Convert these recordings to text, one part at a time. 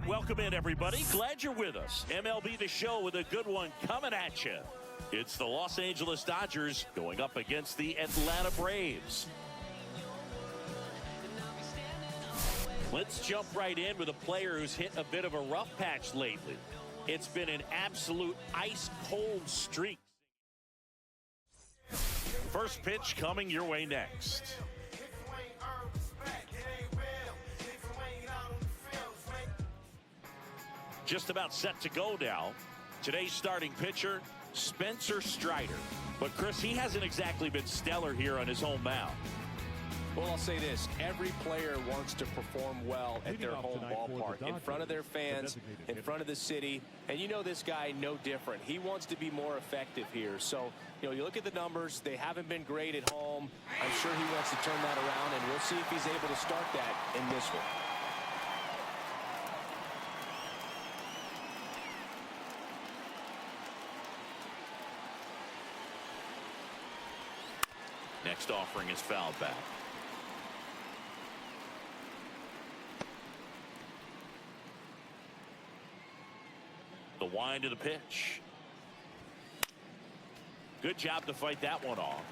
And welcome in, everybody. Glad you're with us. MLB The Show with a good one coming at you. It's the Los Angeles Dodgers going up against the Atlanta Braves. Let's jump right in with a player who's hit a bit of a rough patch lately. It's been an absolute ice-cold streak. First pitch coming your way next. Just about set to go now. Today's starting pitcher, Spencer Strider. But, Chris, he hasn't exactly been stellar here on his home mound. Well, I'll say this. Every player wants to perform well at their home ballpark, in front of their fans, in front of the city. And you know this guy no different. He wants to be more effective here. So, you know, you look at the numbers. They haven't been great at home. I'm sure he wants to turn that around, and we'll see if he's able to start that in this one. Next offering is fouled back. The wind of the pitch. Good job to fight that one off.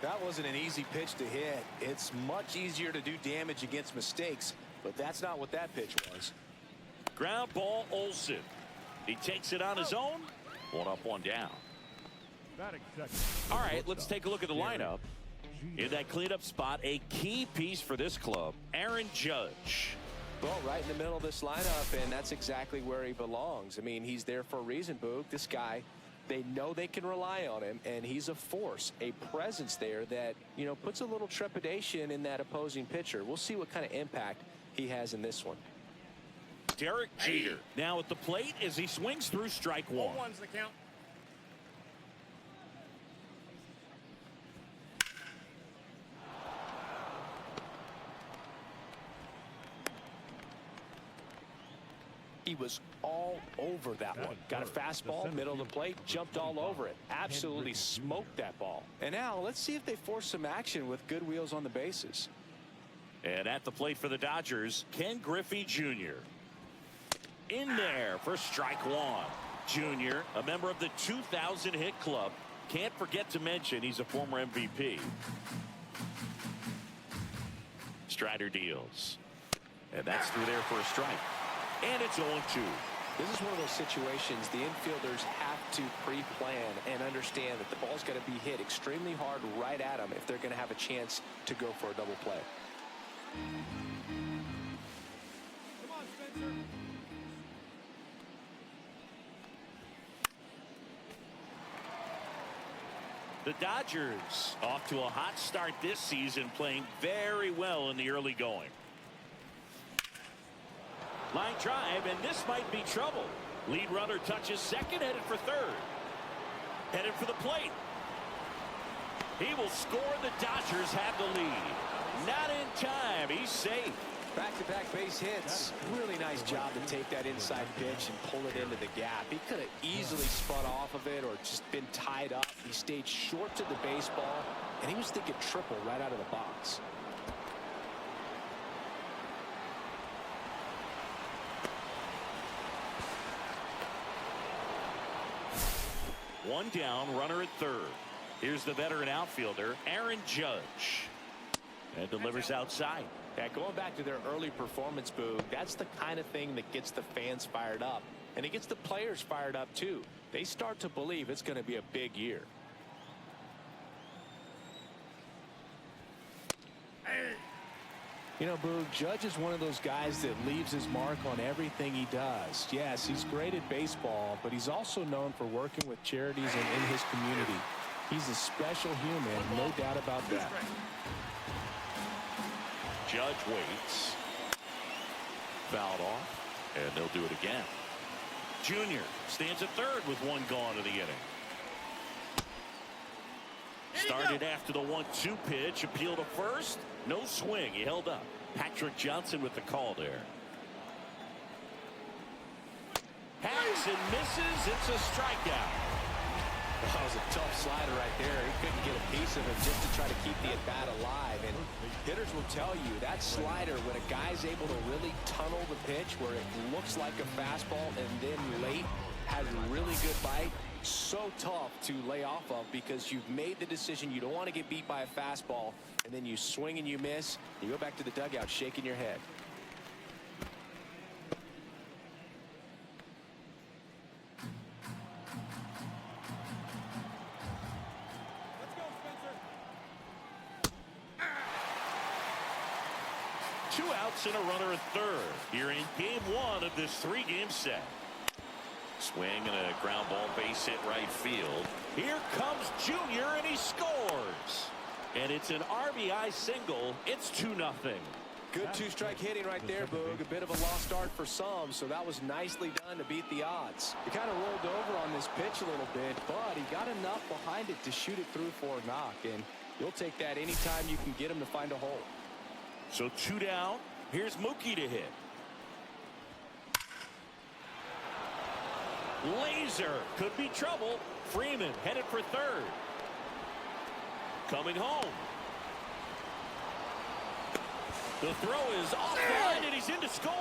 That wasn't an easy pitch to hit. It's much easier to do damage against mistakes, but that's not what that pitch was. Ground ball, Olsen. He takes it on his own. One up, one down. All right, let's take a look at the lineup. In that cleanup spot, a key piece for this club, Aaron Judge. Well, right in the middle of this lineup, and that's exactly where he belongs. I mean, he's there for a reason, Boog. This guy, they know they can rely on him, and he's a force, a presence there that, you know, puts a little trepidation in that opposing pitcher. We'll see what kind of impact he has in this one. Derek Jeter now at the plate as he swings through strike one. 0-1's the count. He was all over that one. Got a fastball, middle of the plate, jumped all over it. Absolutely smoked that ball. And now let's see if they force some action with good wheels on the bases. And at the plate for the Dodgers, Ken Griffey Jr. In there for strike one. Jr., a member of the 2000 hit club. Can't forget to mention he's a former MVP. Strider deals. And that's through there for a strike. And it's 0-2. This is one of those situations the infielders have to pre-plan and understand that the ball's got to be hit extremely hard right at them if they're going to have a chance to go for a double play. Come on, Spencer. The Dodgers off to a hot start this season, playing very well in the early going. Line drive, and this might be trouble. Lead runner touches second, headed for third. Headed for the plate. He will score. The Dodgers have the lead. Not in time. He's safe. Back-to-back base hits. Really nice job to take that inside pitch and pull it into the gap. He could have easily spun off of it or just been tied up. He stayed short to the baseball, and he was thinking triple right out of the box. One down, runner at third. Here's the veteran outfielder, Aaron Judge. And delivers outside. Yeah, going back to their early performance, Boog, that's the kind of thing that gets the fans fired up. And it gets the players fired up, too. They start to believe it's going to be a big year. You know, Boog, Judge is one of those guys that leaves his mark on everything he does. Yes, he's great at baseball, but he's also known for working with charities and in his community. He's a special human, no doubt about that. Judge waits. Fouled off, and they'll do it again. Junior stands at third with one gone in the inning. Started after the 1-2 pitch, appeal to first. No swing. He held up. Patrick Johnson with the call there. Hacks and misses. It's a strikeout. That was a tough slider right there. He couldn't get a piece of it just to try to keep the at-bat alive. And hitters will tell you that slider, when a guy's able to really tunnel the pitch where it looks like a fastball and then late has a really good bite, so tough to lay off of because you've made the decision you don't want to get beat by a fastball, and then you swing and you miss. You go back to the dugout shaking your head. Let's go, Spencer. 2 outs and a runner at third here in game 1 of this 3-game set. Swing and a ground ball base hit right field. Here comes Junior and he scores. And it's an RBI single. It's 2-0. Good two-strike hitting right there, Boog. A bit of a lost start for some, so that was nicely done to beat the odds. He kind of rolled over on this pitch a little bit, but he got enough behind it to shoot it through for a knock, and you'll take that anytime you can get him to find a hole. So 2 down. Here's Mookie to hit. Laser could be trouble. Freeman headed for third. Coming home. The throw is offline and he's in to score.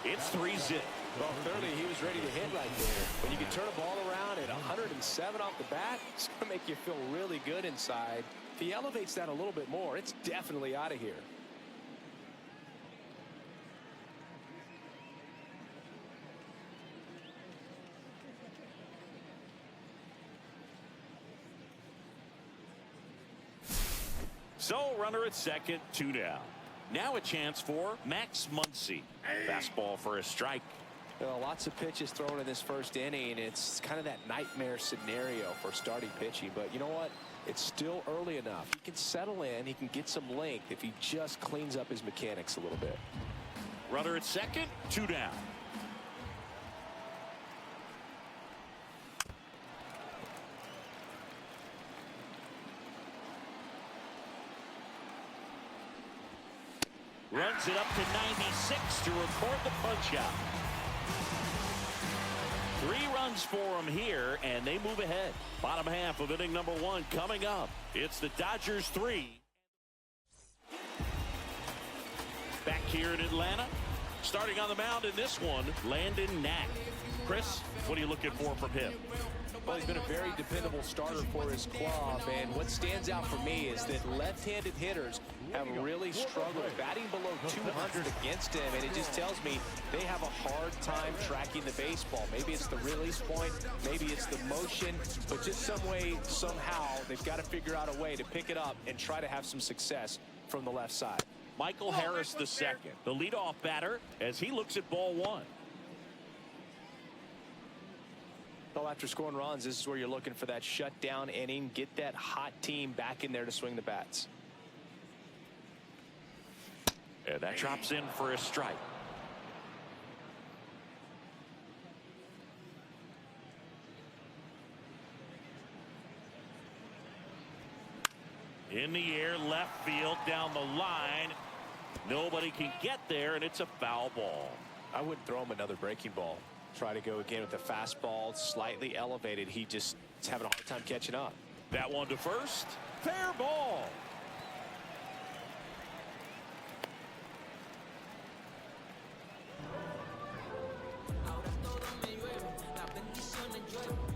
It's 3-0. Well, clearly he was ready to hit right there. When you can turn a ball around at 107 off the bat, it's going to make you feel really good inside. If he elevates that a little bit more, it's definitely out of here. So runner at second, 2 down. Now a chance for Max Muncy. Fastball for a strike. Well, lots of pitches thrown in this first inning. It's kind of that nightmare scenario for starting pitching. But you know what? It's still early enough. He can settle in. He can get some length if he just cleans up his mechanics a little bit. Runner at second, 2 down. Runs it up to 96 to record the punch out. 3 runs for him here, and they move ahead. Bottom half of inning number 1 coming up. It's the Dodgers 3. Back here in Atlanta. Starting on the mound in this one, Landon Knack. Chris, what are you looking for from him? Well, he's been a very dependable starter for his club, and what stands out for me is that left-handed hitters have really struggled batting below 200 against him, and it just tells me they have a hard time tracking the baseball. Maybe it's the release point, maybe it's the motion, but just some way, somehow, they've got to figure out a way to pick it up and try to have some success from the left side. Michael Harris II, the leadoff batter, as he looks at ball 1. Well, after scoring runs, this is where you're looking for that shutdown inning. Get that hot team back in there to swing the bats. And that drops in for a strike. In the air, left field, down the line. Nobody can get there, and it's a foul ball. I wouldn't throw him another breaking ball. Try to go again with the fastball, slightly elevated. He just is having a hard time catching up. That one to first. Fair ball.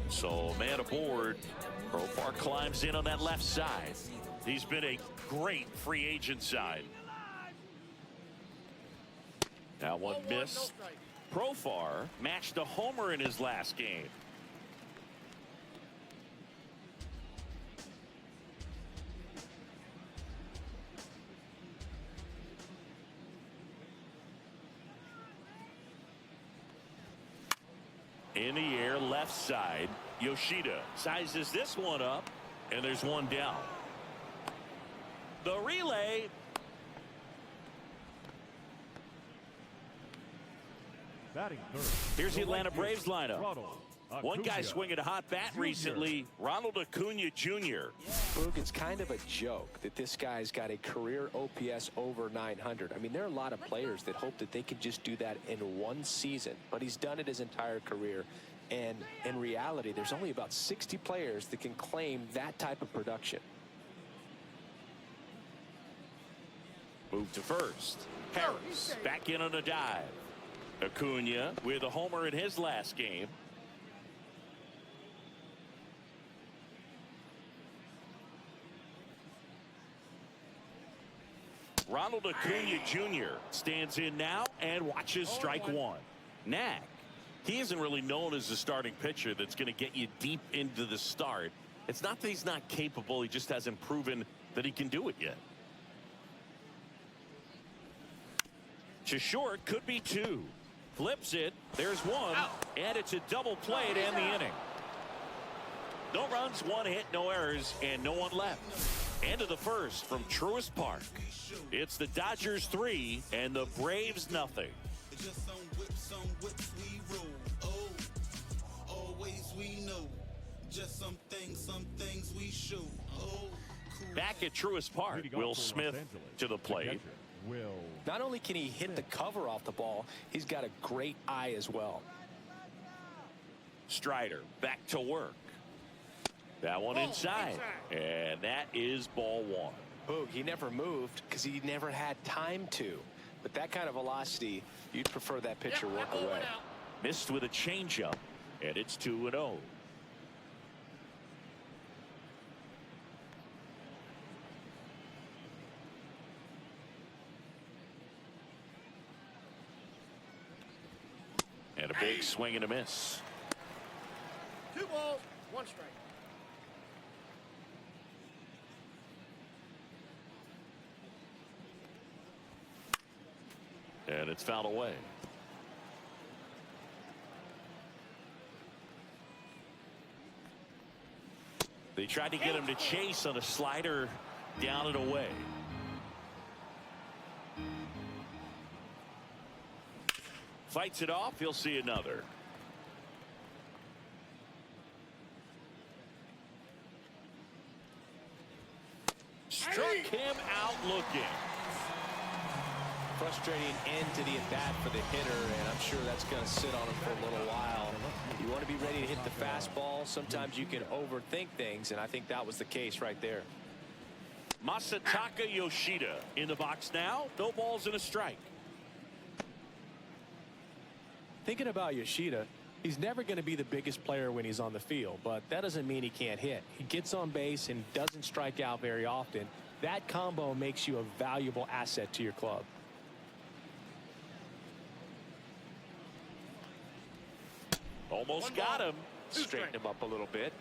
So man aboard. Profar climbs in on that left side. He's been a great free agent side. Now one missed. Profar matched a homer in his last game. In the air, left side. Yoshida sizes this one up, and there's one down. The relay. Here's the Atlanta Braves lineup. One guy swinging a hot bat recently, Ronald Acuna Jr. Boog, it's kind of a joke that this guy's got a career OPS over 900. I mean, there are a lot of players that hope that they could just do that in one season, but he's done it his entire career. And in reality, there's only about 60 players that can claim that type of production. Move to first. Harris back in on a dive. Acuna with a homer in his last game. Ronald Acuna Jr. stands in now and watches strike one. Knack, he isn't really known as a starting pitcher that's going to get you deep into the start. It's not that he's not capable, he just hasn't proven that he can do it yet. To short, could be two. Flips it, there's one, and it's a double play to end the inning. No runs, one hit, no errors, and no one left. End of the first from Truist Park. It's the Dodgers 3 and the Braves nothing. Back at Truist Park, Will Smith to the plate. Not only can he hit the cover off the ball, he's got a great eye as well. Strider back to work. That one inside, and that is ball one. Boog, he never moved because he never had time to. With that kind of velocity, you'd prefer that pitcher walk away. Missed with a changeup, and it's 2-0. And a big swing and a miss. 2 balls, 1 strike. And it's fouled away. They tried to get him to chase on a slider down and away. Fights it off. He'll see another. Struck him out looking. Frustrating end to the at-bat for the hitter, and I'm sure that's going to sit on him for a little while. You want to be ready to hit the fastball. Sometimes you can overthink things, and I think that was the case right there. Masataka Yoshida in the box now. No balls and a strike. Thinking about Yoshida, he's never going to be the biggest player when he's on the field, but that doesn't mean he can't hit. He gets on base and doesn't strike out very often. That combo makes you a valuable asset to your club. Almost got him. Straighten him up a little bit.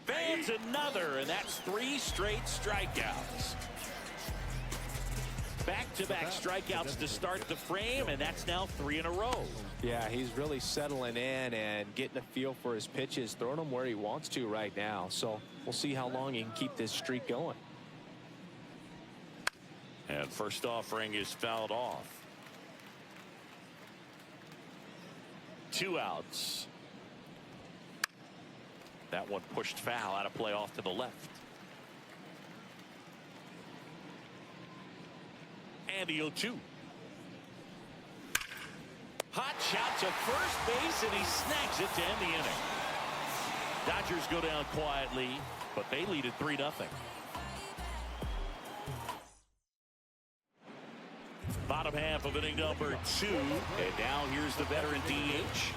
Fans another, and that's 3 straight strikeouts. Back-to-back strikeouts to start the frame, and that's now 3 in a row. Yeah, he's really settling in and getting a feel for his pitches, throwing them where he wants to right now. So we'll see how long he can keep this streak going. And first offering is fouled off. 2 outs. That one pushed foul, out of play off to the left. And the 0-2. Hot shot to first base, and he snags it to end the inning. Dodgers go down quietly, but they lead at 3-0. Bottom half of inning number 2, and now here's the veteran DH.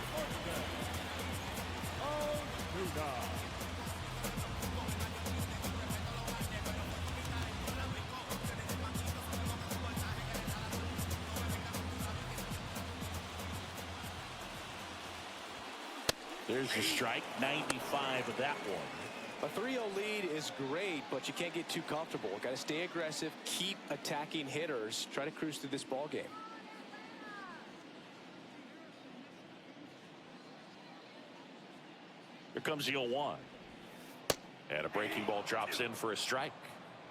There's the strike, 95 of that one. A 3-0 lead is great, but you can't get too comfortable. Got to stay aggressive, keep attacking hitters, try to cruise through this ball game. Here comes the 0-1. And a breaking ball drops in for a strike.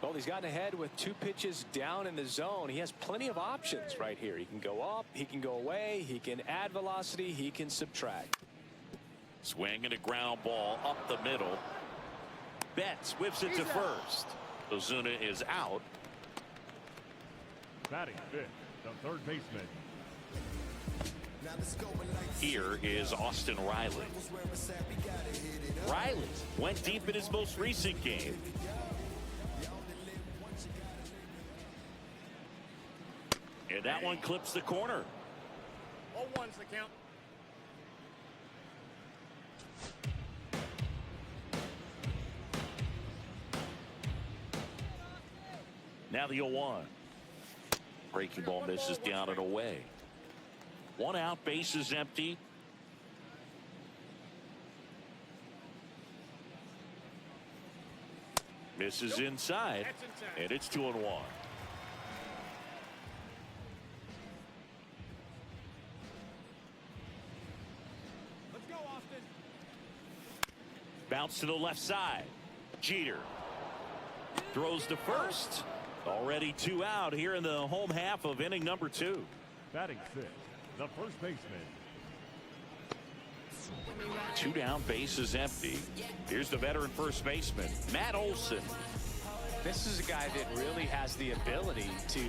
Well, he's gotten ahead with 2 pitches down in the zone. He has plenty of options right here. He can go up, he can go away, he can add velocity, he can subtract. Swing and a ground ball up the middle. Betts whips it to first. Ozuna is out. Batting fifth, the third baseman. Here is Austin Riley. Riley went deep in his most recent game. And that one clips the corner. 0-1's the count. Now the 0-1. Breaking ball misses down and away. One out, bases empty. Misses inside, and it's 2-1. Let's go, Austin. Bounce to the left side. Jeter throws to first. Already 2 out here in the home half of inning number 2. Batting fifth, the first baseman. 2 down, bases empty. Here's the veteran first baseman, Matt Olson. This is a guy that really has the ability to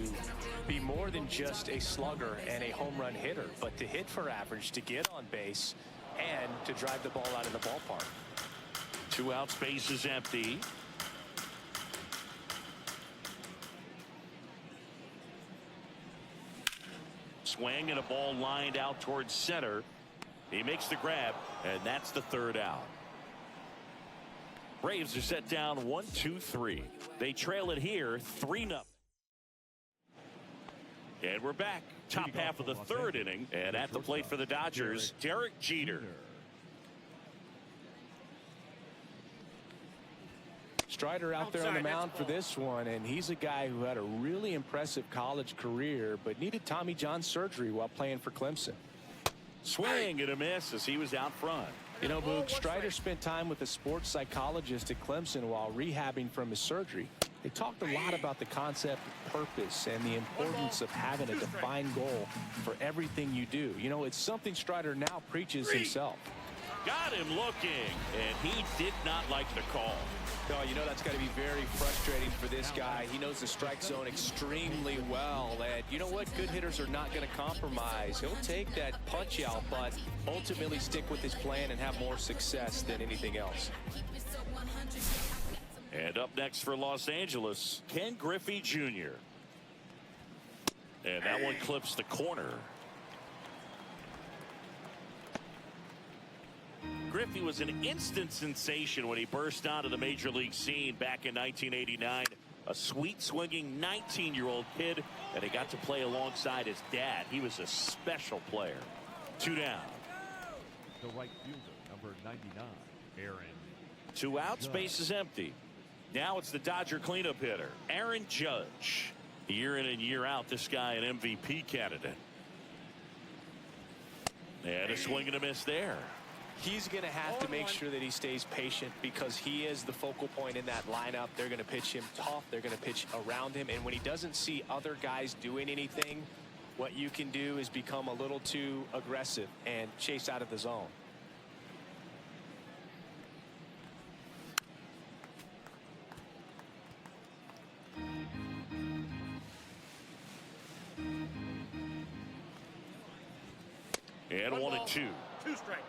be more than just a slugger and a home run hitter, but to hit for average, to get on base, and to drive the ball out of the ballpark. 2 outs, bases empty. Swing and a ball lined out towards center. He makes the grab, and that's the 3rd out. Braves are set down 1-2-3. They trail it here 3-0. And we're back. Top half of the 3rd inning, and at the plate for the Dodgers, Derek Jeter. Strider out there on the mound for this one, and he's a guy who had a really impressive college career but needed Tommy John surgery while playing for Clemson. Swing and a miss as he was out front. You know, Boog, Strider spent time with a sports psychologist at Clemson while rehabbing from his surgery. They talked a lot about the concept of purpose and the importance of having a defined goal for everything you do. You know, it's something Strider now preaches himself. Got him looking, and he did not like the call. Oh, you know that's got to be very frustrating for this guy. He knows the strike zone extremely well, and you know what? Good hitters are not going to compromise. He'll take that punch out, but ultimately stick with his plan and have more success than anything else. And up next for Los Angeles, Ken Griffey Jr. And that one clips the corner. Griffey was an instant sensation when he burst onto the major league scene back in 1989. A sweet swinging 19-year-old kid, and he got to play alongside his dad. He was a special player. 2 down. The right fielder, number 99, Aaron. 2 outs, bases empty. Now it's the Dodger cleanup hitter, Aaron Judge. Year in and year out, this guy an MVP candidate. And a swing and a miss there. He's going to have to make sure that he stays patient because he is the focal point in that lineup. They're going to pitch him tough. They're going to pitch around him. And when he doesn't see other guys doing anything, what you can do is become a little too aggressive and chase out of the zone. And 1-2. 2 strikes.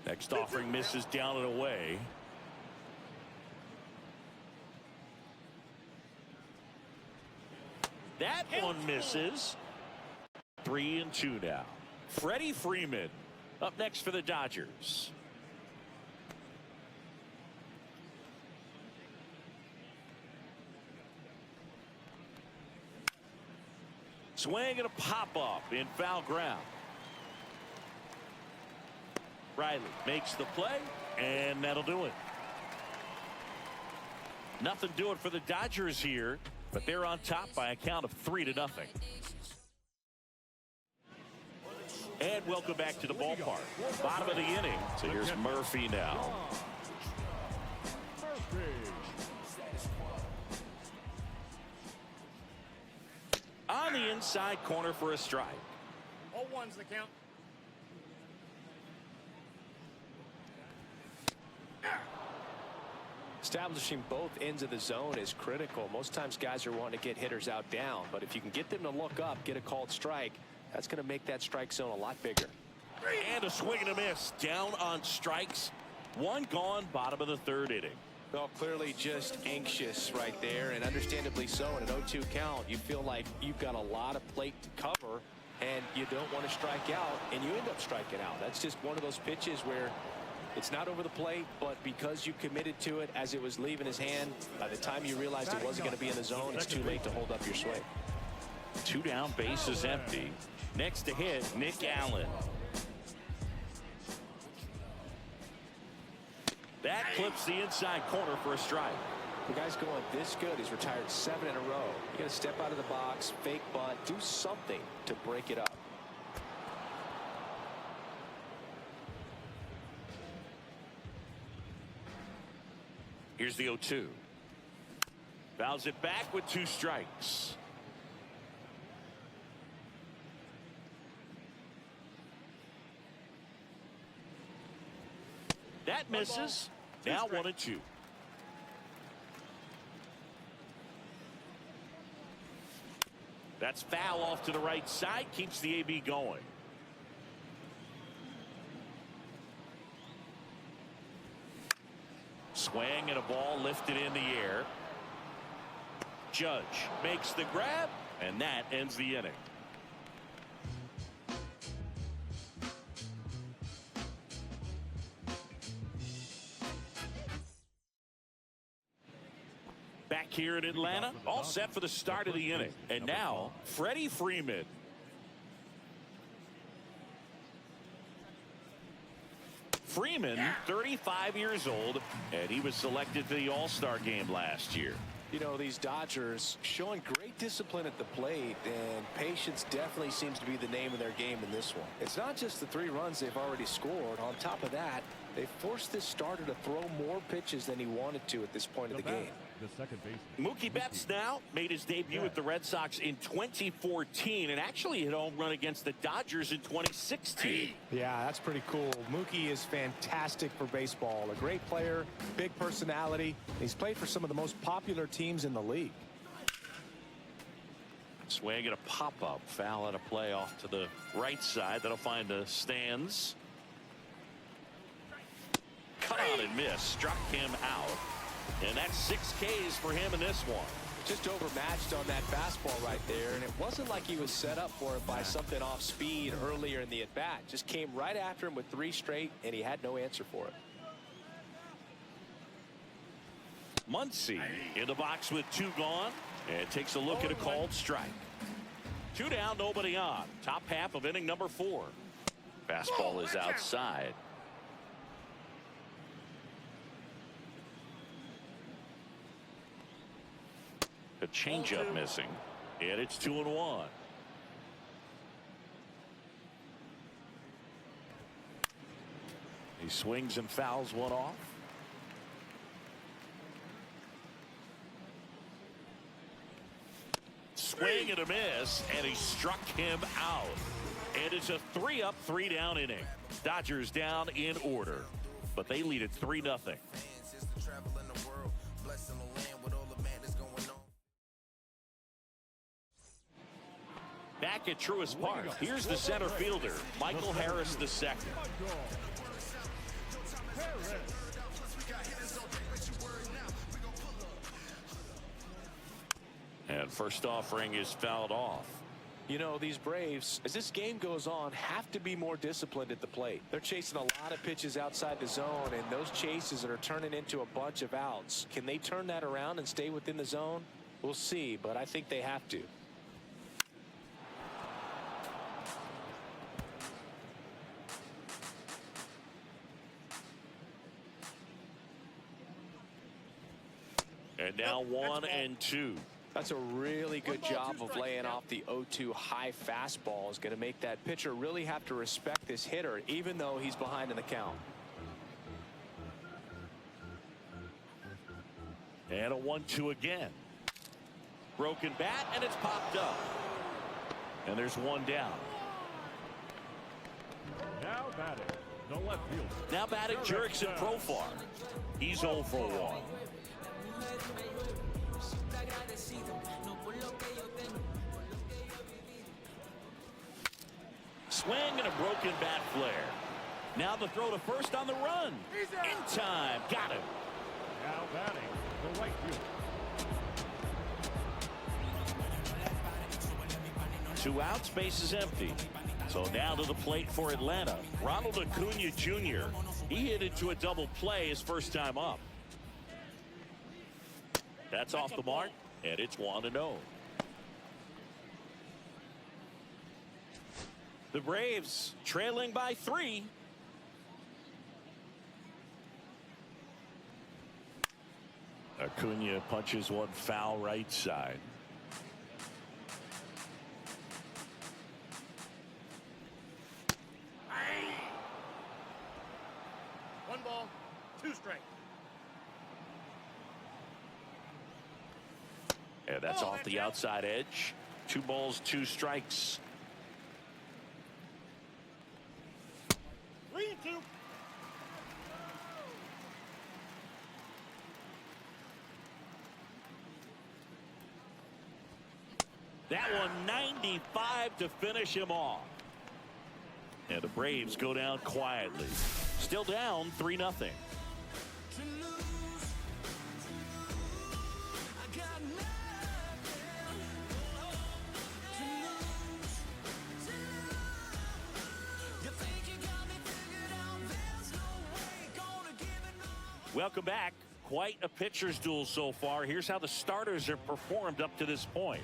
Next offering misses down and away. That one misses. 3-2 now. Freddie Freeman up next for the Dodgers. Swing and a pop-up in foul ground. Riley makes the play, and that'll do it. Nothing doing for the Dodgers here, but they're on top by a count of 3-0. And welcome back to the ballpark. Bottom of the inning. So here's Murphy now. On the inside corner for a strike. 0-1's the count. Establishing both ends of the zone is critical. Most times guys are wanting to get hitters out down, but if you can get them to look up, get a called strike, that's going to make that strike zone a lot bigger. And a swing and a miss. Down on strikes. One gone, bottom of the third inning. Well, clearly just anxious right there, and understandably so. In an 0-2 count, you feel like you've got a lot of plate to cover, and you don't want to strike out, and you end up striking out. That's just one of those pitches where it's not over the plate, but because you committed to it as it was leaving his hand, by the time you realized it wasn't going to be in the zone, it's too late to hold up your swing. 2 down, base is empty. Next to hit, Nick Allen. That clips the inside corner for a strike. The guy's going this good. He's retired 7 in a row. You got to step out of the box, fake bunt, do something to break it up. Here's the 0-2. Fouls it back with 2 strikes. That misses. Now 1-2. That's foul off to the right side. Keeps the AB going. Swing and a ball lifted in the air. Judge makes the grab, and that ends the inning. Back here in Atlanta, all set for the start of the inning. And now, Freddie Freeman. Freeman, 35 years old, and he was selected for the All-Star game last year. You know, these Dodgers showing great discipline at the plate, and patience definitely seems to be the name of their game in this one. It's not just the 3 runs they've already scored. On top of that, they forced this starter to throw more pitches than he wanted to at this point of the game. The second baseman. Mookie Betts now made his debut with the Red Sox in 2014 and actually hit a home run against the Dodgers in 2016. Yeah, that's pretty cool. Mookie is fantastic for baseball. A great player, big personality. He's played for some of the most popular teams in the league. Swing and a pop-up. Foul at a play off to the right side. That'll find the stands. Cut on and miss. Struck him out. And that's 6 Ks for him in this one. Just overmatched on that fastball right there, and it wasn't like he was set up for it by something off speed earlier in the at-bat. Just came right after him with 3 straight, and he had no answer for it. Muncy in the box with 2 gone, and takes a look at a called strike. 2 down, nobody on. Top half of inning number 4. Fastball is outside. A changeup missing, and it's 2-1. He swings and fouls one off. Swing and a miss, and he struck him out. And it's a 3-up, 3-down inning. Dodgers down in order, but they lead at 3-0. Back at Truist Park, here's the center fielder, Michael Harris II. And first offering is fouled off. You know, these Braves, as this game goes on, have to be more disciplined at the plate. They're chasing a lot of pitches outside the zone, and those chases that are turning into a bunch of outs. Can they turn that around and stay within the zone? We'll see, but I think they have to. And now 1-2. That's a really good job of laying off the 0-2 high fastball. Is going to make that pitcher really have to respect this hitter, even though he's behind in the count. And a 1-2 again. Broken bat, and it's popped up. And there's 1 down. Now batting, the left fielder. Now batting Jurickson Profar. He's 0 for 1. and a broken bat flare. Now the throw to first on the run. In time. Got him. Now batting, the right fielder. 2 outs, base is empty. So now to the plate for Atlanta. Ronald Acuna Jr. He hit into a double play his first time up. That's off the mark, and it's 1-0. The Braves trailing by 3. Acuna punches one foul right side. One ball, 2 strikes. And that's off the outside edge. 2 balls, 2 strikes. 3-2. That one 95 to finish him off. And the Braves go down quietly. Still down 3-0. Welcome back. Quite a pitcher's duel so far. Here's how the starters have performed up to this point.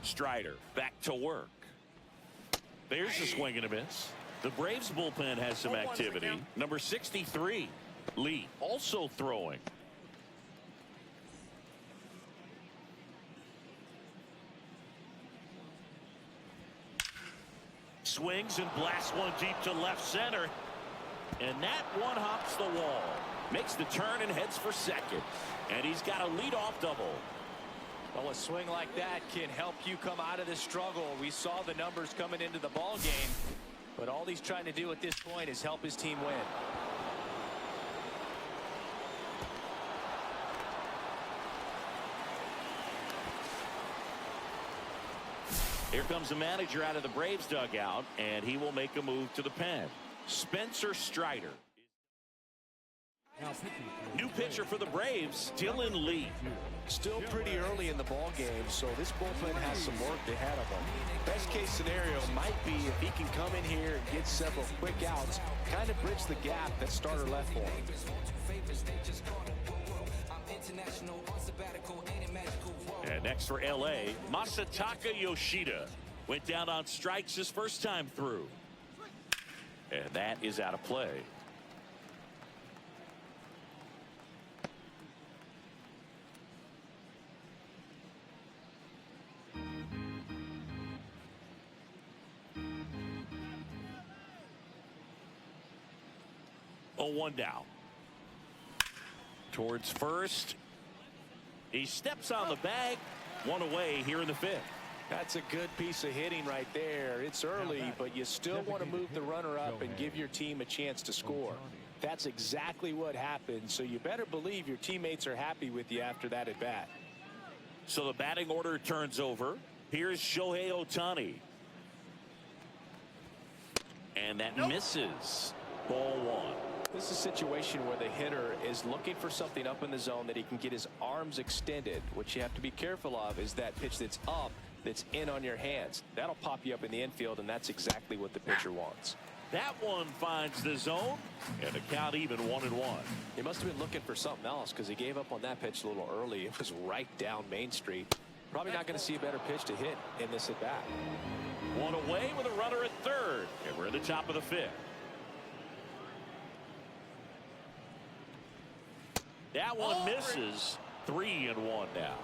Strider back to work. There's a swing and a miss. The Braves bullpen has some activity. Number 63, Lee, also throwing. Swings and blasts one deep to left center. And that one hops the wall. Makes the turn and heads for second. And he's got a leadoff double. Well, a swing like that can help you come out of this struggle. We saw the numbers coming into the ball game, but all he's trying to do at this point is help his team win. Here comes the manager out of the Braves dugout, and he will make a move to the pen. Spencer Strider. New pitcher for the Braves, Dylan Lee. Still pretty early in the ball game, so this bullpen has some work ahead of him. Best case scenario might be if he can come in here and get several quick outs, kind of bridge the gap that starter left for him. And next for LA, Masataka Yoshida went down on strikes his first time through. And that is out of play. One down. Towards first. He steps on the bag. One away here in the 5th. That's a good piece of hitting right there. It's early, but you still want to move the runner up and give your team a chance to score. That's exactly what happened, so you better believe your teammates are happy with you after that at bat. So the batting order turns over. Here's Shohei Ohtani. And that misses. Ball 1. This is a situation where the hitter is looking for something up in the zone that he can get his arms extended. What you have to be careful of is that pitch that's up, that's in on your hands. That'll pop you up in the infield, and that's exactly what the pitcher wants. That one finds the zone, and the count even 1-1. He must have been looking for something else because he gave up on that pitch a little early. It was right down Main Street. Probably not going to see a better pitch to hit in this at bat. One away with a runner at third, and we're in the top of the 5th. That one misses. 3-1 now.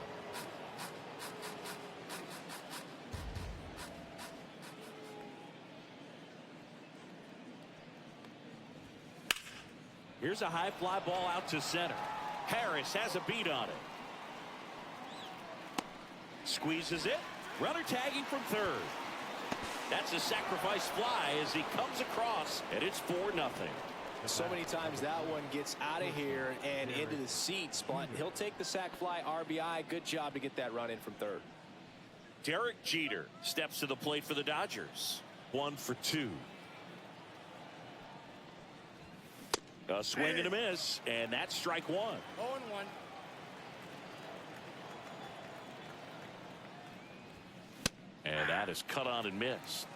Here's a high fly ball out to center. Harris has a beat on it. Squeezes it. Runner tagging from third. That's a sacrifice fly as he comes across, and it's 4-0. So many times that one gets out of here and into the seats, but he'll take the sac fly RBI. Good job to get that run in from third. Derek Jeter steps to the plate for the Dodgers. 1 for 2. A swing and a miss, and that's strike 1. 0-1. And that is cut on and missed.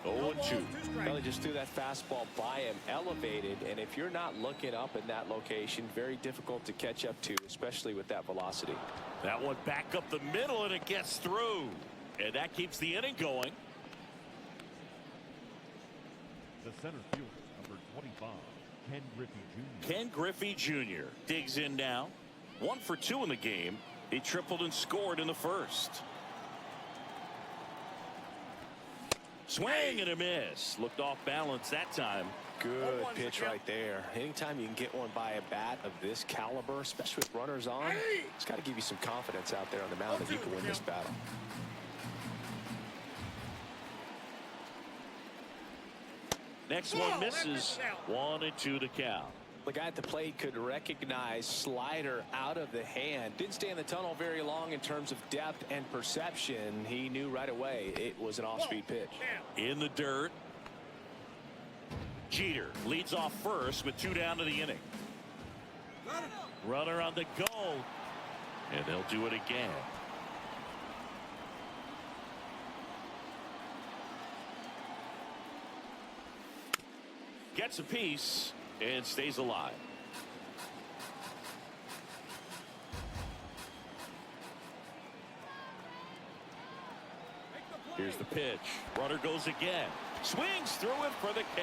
0-2. Well, they just threw that fastball by him, elevated, and if you're not looking up in that location, very difficult to catch up to, especially with that velocity. That one back up the middle, and it gets through. And that keeps the inning going. The center fielder, number 25, Ken Griffey Jr. Ken Griffey Jr. digs in now. 1 for 2 in the game. He tripled and scored in the first. Swing and a miss. Looked off balance that time. Good pitch right there. Anytime you can get one by a bat of this caliber, especially with runners on, it's got to give you some confidence out there on the mound that you can win this battle. Next one misses. 1-2 to count. The guy at the plate could recognize slider out of the hand. Didn't stay in the tunnel very long in terms of depth and perception. He knew right away it was an off-speed pitch. In the dirt. Jeter leads off first with 2 down to the inning. Runner on the go. And they'll do it again. Gets a piece and stays alive. Here's the pitch. Runner goes again. Swings through it for the K.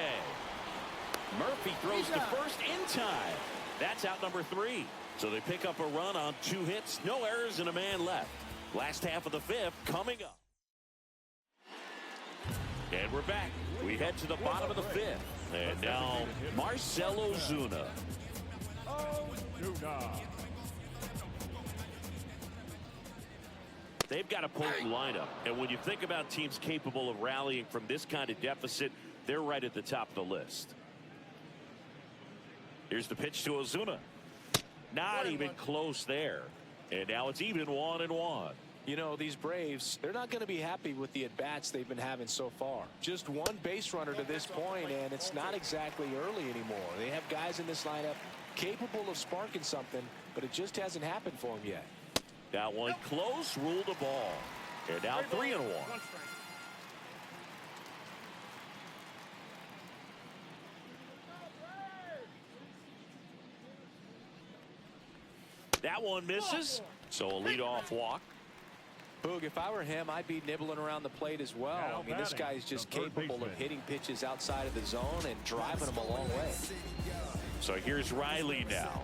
Murphy throws to first in time. That's out number 3. So they pick up a run on 2 hits, no errors, and a man left. Last half of the 5th coming up. And we're back. We head to the bottom of the 5th. And now Marcell Ozuna. They've got a potent lineup. And when you think about teams capable of rallying from this kind of deficit, they're right at the top of the list. Here's the pitch to Ozuna. Not even close there. And now it's even 1-1. You know, these Braves, they're not going to be happy with the at-bats they've been having so far. Just 1 base runner to this point, and it's not exactly early anymore. They have guys in this lineup capable of sparking something, but it just hasn't happened for them yet. That one close, ruled a ball. And now 3-1. That one misses. So a leadoff walk. Boog, if I were him, I'd be nibbling around the plate as well. I mean, this guy is just capable of hitting pitches outside of the zone and driving them a long way. So here's Riley now.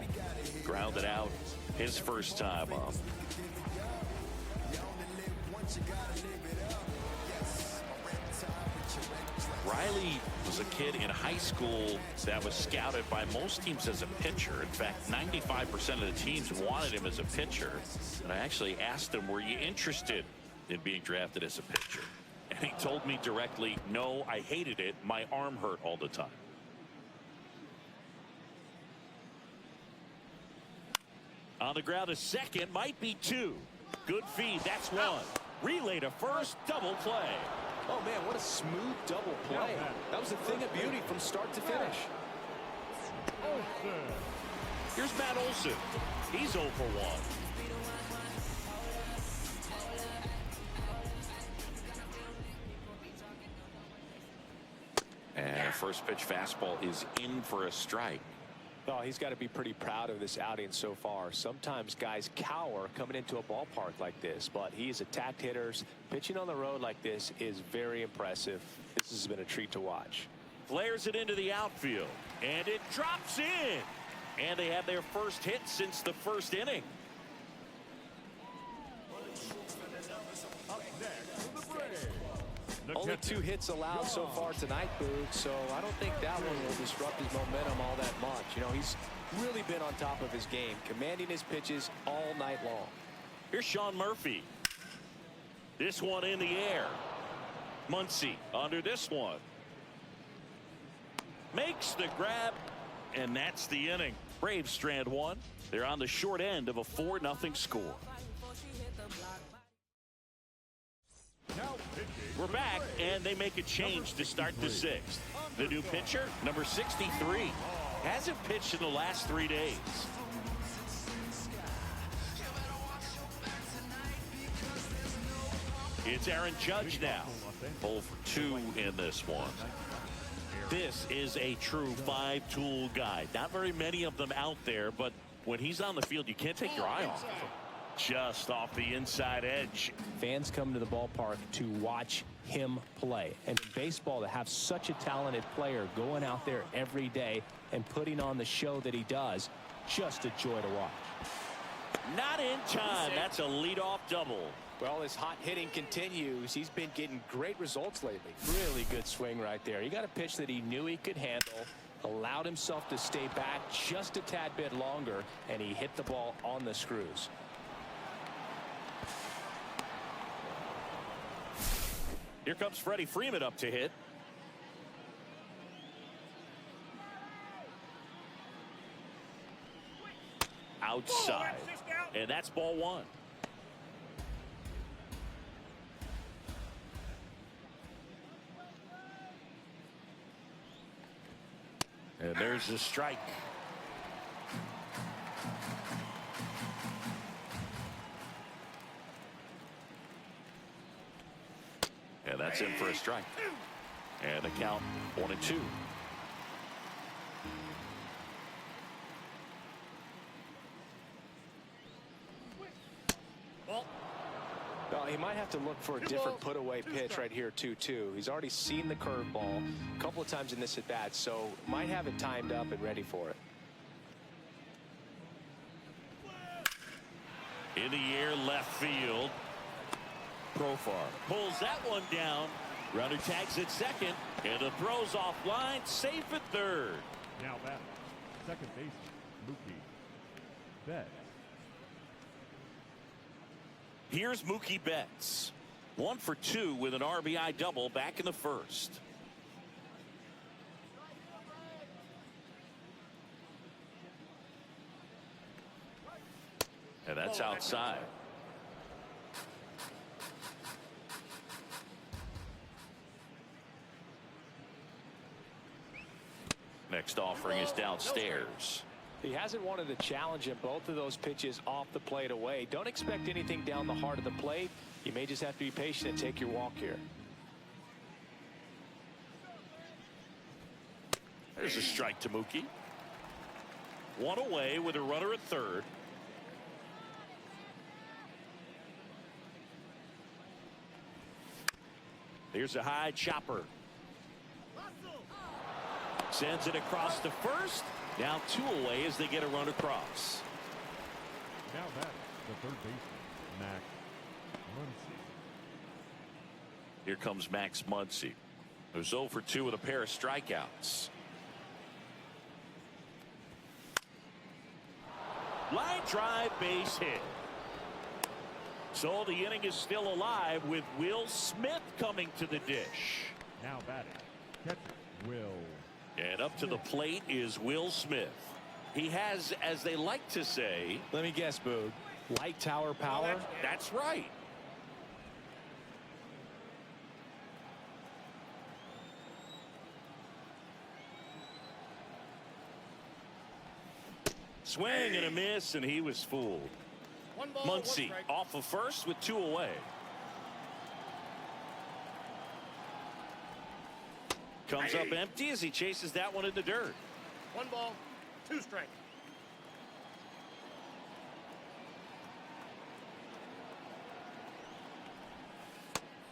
Grounded out his first time up. Riley was a kid in high school that was scouted by most teams as a pitcher. In fact, 95% of the teams wanted him as a pitcher. And I actually asked him, were you interested in being drafted as a pitcher? And he told me directly, no, I hated it. My arm hurt all the time. On the ground, a second, might be 2. Good feed, that's 1. Relay to first, double play. Oh, man, what a smooth double play. That was a thing of beauty from start to finish. Here's Matt Olson. He's 0 for 1. And a first pitch fastball is in for a strike. Oh, he's got to be pretty proud of this outing so far. Sometimes guys cower coming into a ballpark like this, but he's attacked hitters. Pitching on the road like this is very impressive. This has been a treat to watch. Flares it into the outfield, and it drops in. And they have their first hit since the first inning. Only 2 hits allowed so far tonight, Boog, so I don't think that one will disrupt his momentum all that much. You know, he's really been on top of his game, commanding his pitches all night long. Here's Sean Murphy. This one in the air. Muncy under this one. Makes the grab, and that's the inning. Braves strand 1. They're on the short end of a 4-0 score. We're back, and they make a change to start the sixth. The new pitcher, number 63, hasn't pitched in the last 3 days. It's Aaron Judge now. 0 for 2 in this one. This is a true five-tool guy. Not very many of them out there, but when he's on the field, you can't take your eye off of him. Just off the inside edge. Fans come to the ballpark to watch him play. And in baseball, to have such a talented player going out there every day and putting on the show that he does, just a joy to watch. Not in time. That's a leadoff double. Well, his hot hitting continues. He's been getting great results lately. Really good swing right there. He got a pitch that he knew he could handle, allowed himself to stay back just a tad bit longer, and he hit the ball on the screws. Here comes Freddie Freeman up to hit. Outside. And that's ball one. And there's the strike. And that's in for a strike. And the count 1-2. Well, he might have to look for a different put-away pitch right here, 2-2. He's already seen the curveball a couple of times in this at-bat, so might have it timed up and ready for it. In the air, left field. Profar pulls that one down. Runner tags at second, and the throw's offline, safe at third. Now batting, second baseman, Mookie Betts. Here's Mookie Betts. 1 for 2 with an RBI double back in the first. And that's outside. Next offering is downstairs. He hasn't wanted to challenge him. Both of those pitches off the plate away. Don't expect anything down the heart of the plate. You may just have to be patient and take your walk here. There's a strike to Mookie. One away with a runner at third. Here's a high chopper. Sends it across to first. Now 2 away as they get a run across. Now batting, the third baseman, Max Muncy. Here comes Max Muncy, who's 0 for 2 with a pair of strikeouts. Line drive, base hit. So the inning is still alive with Will Smith coming to the dish. Now batting, catcher Will. And up to the plate is Will Smith. He has, as they like to say, let me guess, Boog, light tower power. That's right. Swing and a miss, and he was fooled. Muncy off of first with 2 away. Comes up empty as he chases that one in the dirt. 1 ball, 2 strikes.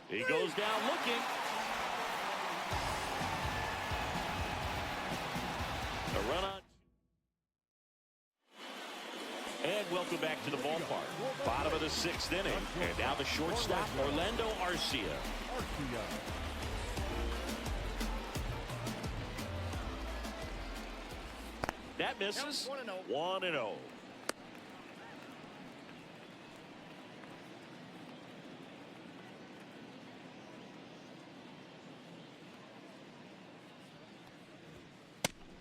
He goes down looking. A run on. And welcome back to the ballpark. Bottom of the 6th inning. And now the shortstop, Orlando Arcia. That misses. 1-0.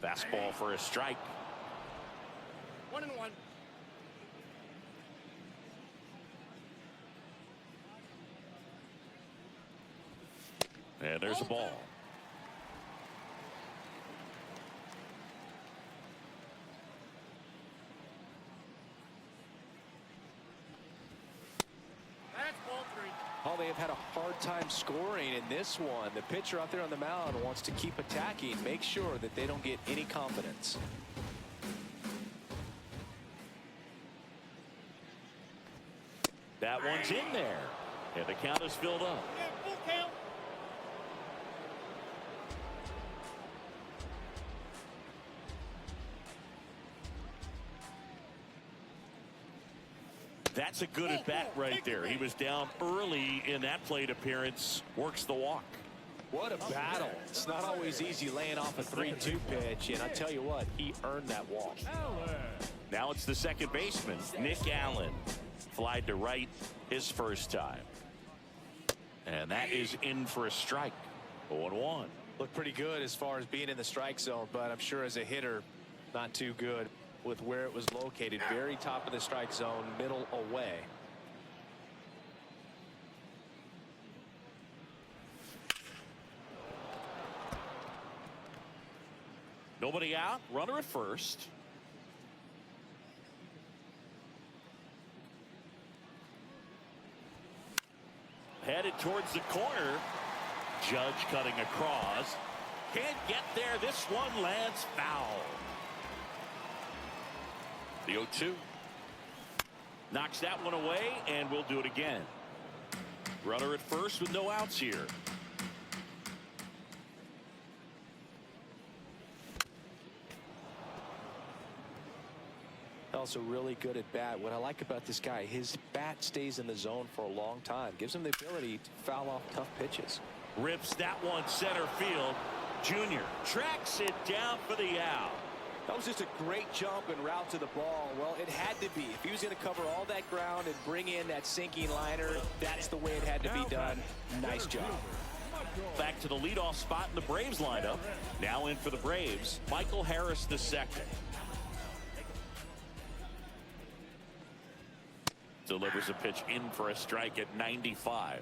Fastball for a strike. 1-1. And there's a ball. That's ball 3. Oh, they have had a hard time scoring in this one. The pitcher out there on the mound wants to keep attacking, make sure that they don't get any confidence. That one's in there. And the count is filled up. Yeah, full count. That's a good at bat right there. He was down early in that plate appearance. Works the walk. What a battle. It's not always easy laying off a 3-2 pitch, and I tell you what, he earned that walk. Now it's the second baseman, Nick Allen. Flied to right his first time. And that is in for a strike. 0-1. Looked pretty good as far as being in the strike zone, but I'm sure as a hitter, not too good with where it was located. Very top of the strike zone, middle away. Nobody out. Runner at first. Headed towards the corner. Judge cutting across. Can't get there. This one lands foul. The 0-2. Knocks that one away, and we'll do it again. Runner at first with no outs here. Also really good at bat. What I like about this guy, his bat stays in the zone for a long time. Gives him the ability to foul off tough pitches. Rips that one center field. Junior tracks it down for the out. That was just a great jump and route to the ball. Well, it had to be. If he was going to cover all that ground and bring in that sinking liner, that's the way it had to be done. Nice job. Back to the leadoff spot in the Braves lineup. Now in for the Braves, Michael Harris II. Delivers a pitch in for a strike at 95.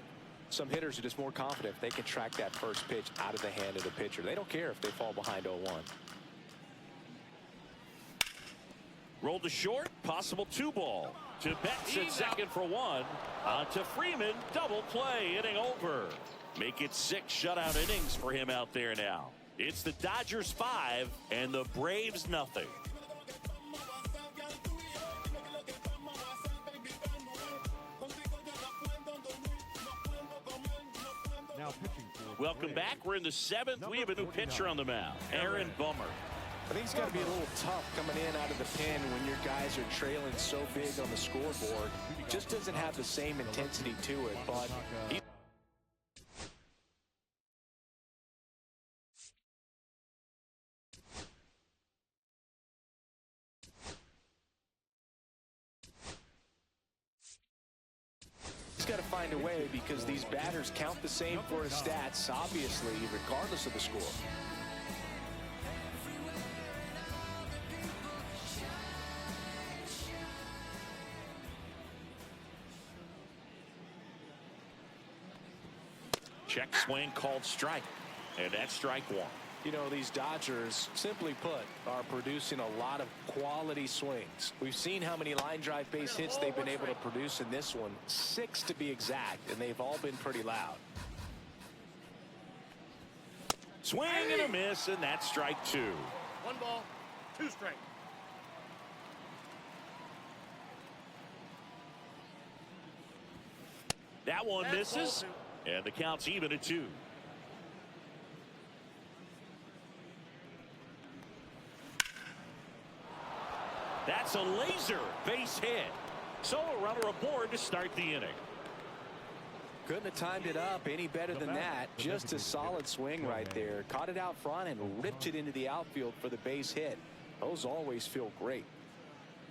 Some hitters are just more confident if they can track that first pitch out of the hand of the pitcher. They don't care if they fall behind 0-1. Rolled to short, possible 2-ball. To Betts at second for 1. On to Freeman, double play, inning over. Make it 6 shutout innings for him out there now. It's the Dodgers 5 and the Braves nothing. Now pitching for Welcome back. We're in the 7th. We have a new pitcher on the mound, Aaron Bummer. I think it's got to be a little tough coming in out of the pen when your guys are trailing so big on the scoreboard. Just doesn't have the same intensity to it, but he's got to find a way because these batters count the same for his stats, obviously, regardless of the score. Check swing called strike. And that's strike 1. You know, these Dodgers, simply put, are producing a lot of quality swings. We've seen how many line drive base hits they've been able to produce in this one. 6 to be exact, and they've all been pretty loud. Swing and a miss, and that's strike 2. 1 ball, 2 strikes. That one misses, and the count's even at 2. That's a laser base hit. So a runner aboard to start the inning. Couldn't have timed it up any better than that. Just a solid swing right there. Caught it out front and ripped it into the outfield for the base hit. Those always feel great.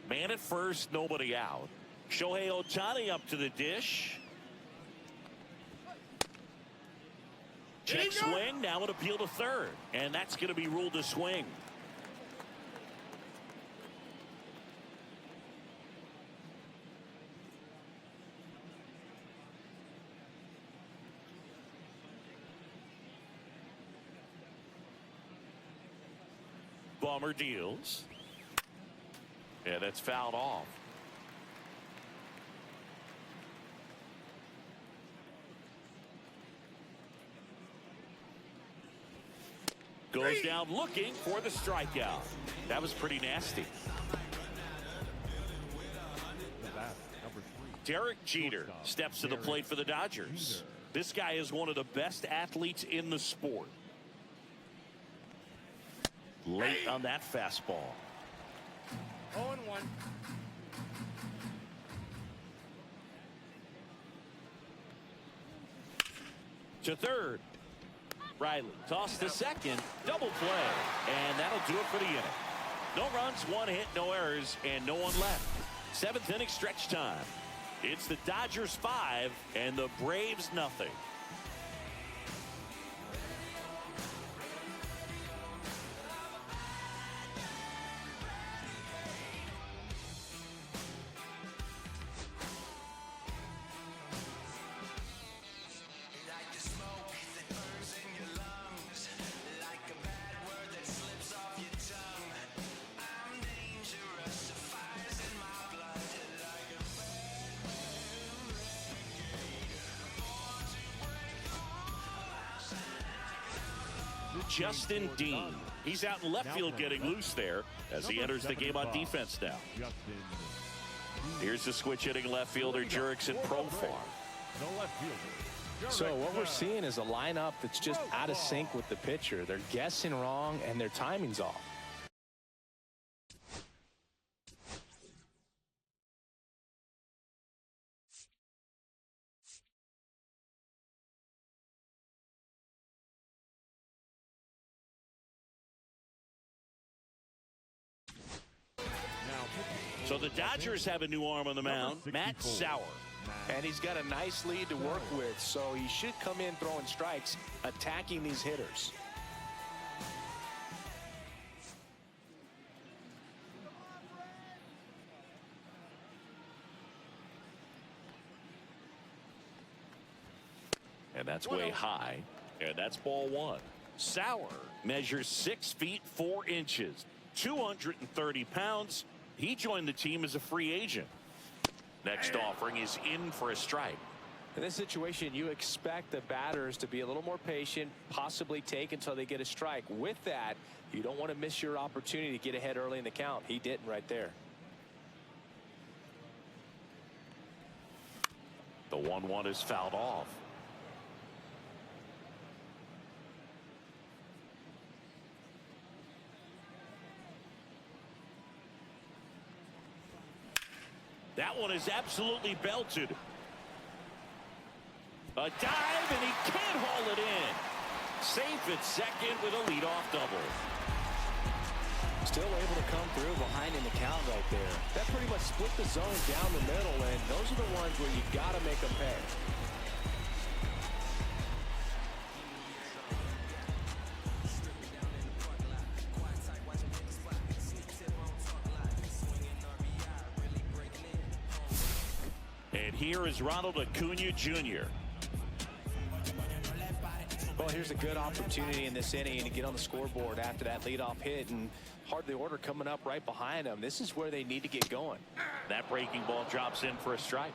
Man at first, nobody out. Shohei Ohtani up to the dish. Check swing, now an appeal to third. And that's going to be ruled a swing. Bummer deals. And that's fouled off. Goes down looking for the strikeout. That was pretty nasty. Derek Jeter steps to the plate for the Dodgers. This guy is one of the best athletes in the sport. Late on that fastball. 0-1. To third. Riley tossed to second. Double play. And that'll do it for the inning. No runs, 1 hit, no errors, and no one left. 7th inning stretch time. It's the Dodgers 5 and the Braves nothing. Justin Dean. He's out in left field getting loose there as he enters the game on defense now. Here's the switch hitting left fielder Jurickson Profar. So what we're seeing is a lineup that's just out of sync with the pitcher. They're guessing wrong and their timing's off. So the Dodgers have a new arm on the mound, Matt Sauer. And he's got a nice lead to work with, so he should come in throwing strikes, attacking these hitters. And that's way high. And that's ball 1. Sauer measures 6 feet 4 inches, 230 pounds. He joined the team as a free agent. Next offering is in for a strike. In this situation, you expect the batters to be a little more patient, possibly take until they get a strike. With that, you don't want to miss your opportunity to get ahead early in the count. He didn't right there. The 1-1 is fouled off. That one is absolutely belted. A dive, and he can't haul it in. Safe at second with a leadoff double. Still able to come through behind in the count right there. That pretty much split the zone down the middle, and those are the ones where you got to make them pay. Here is Ronald Acuna Jr. Well, here's a good opportunity in this inning to get on the scoreboard after that leadoff hit, and hardly order coming up right behind them. This is where they need to get going. That breaking ball drops in for a strike.